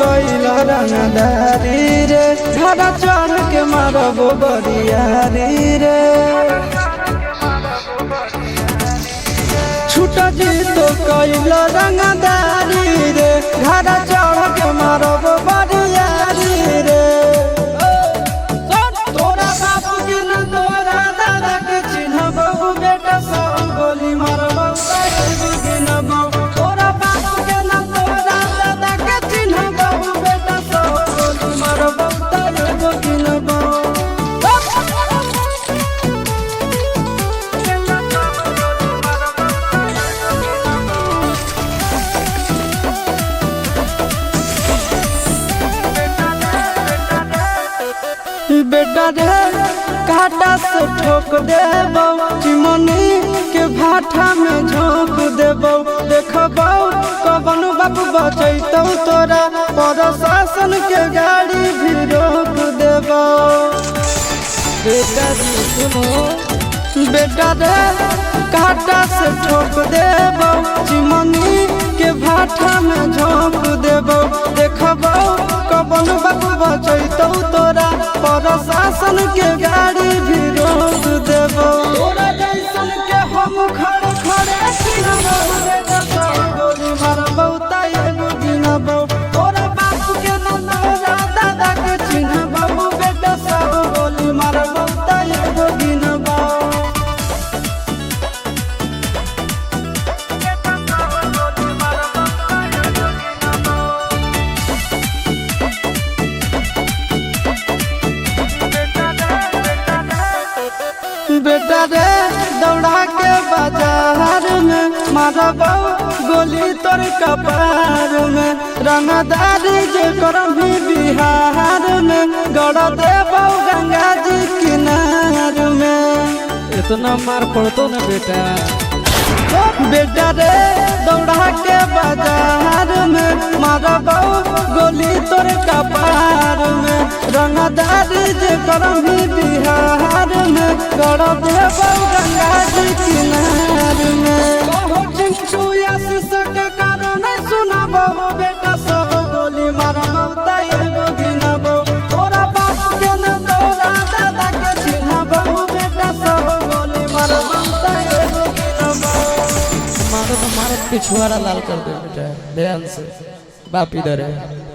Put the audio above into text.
कैला रंगदारी रे घड़ा चढ़ के मारबो बरियारी रे छूटा जी तो कैला रंगदारी रे घड़ा चढ़ के मारबो बरियारी रे तोरा बापू के न तोरा दादा के चिन्हबो बेटा सब गोली मारबो गिनबो तोरा बापू के न तोरा दादा के चिन्हबो बेटा सब गोली मारबो गिनबो बेटा रे काटा से ठोक देबो चिमनी के भाठा में झोंक देबो देखबो कवन बाबू बचैतौ तोरा प्रशासन के गाड़ी भी रोक देबो बेटा जी सुनो बेटा रे काटा से ठोक देबो चिमनी के भाठा में झोंक देबो देखबो कवन बाबू बचैतौ तोरा प्रशासन के गाड़ी भी रोक देबो तोरा जैसन के हम खड़े खड़े चिन्हबो बेटा सब गोली मारबो एगो गिनबो तोरा बापू के न तोरा दादा के चिन्हबो बेटा सब गोली मारबो एगो गिनबो बेटा रे दौड़ा के बाजार में मारबो गोली तोर कपार में रंगदारी जे करम भी बिहार में गड़ देबो गंगा जी किनार में इतना मार पड़तो ना बेटा बेटा रे दौड़ा के बाजार में मारबो गोली तोर कपार में रंगदारी जे करम भी बिहार में गड़ देबो गंगा जी किनार में चिंचुया के कारण सुनबो बेटा सब गोली मारबो एगो गिनबो तोरा बाप के न तोरा दादा के चिन्हबो बेटा सब गोली मारबो एगो गिनबो मारो तो मारो पिछुआरा लाल कर दे बेटा ध्यान से बाप इधर है।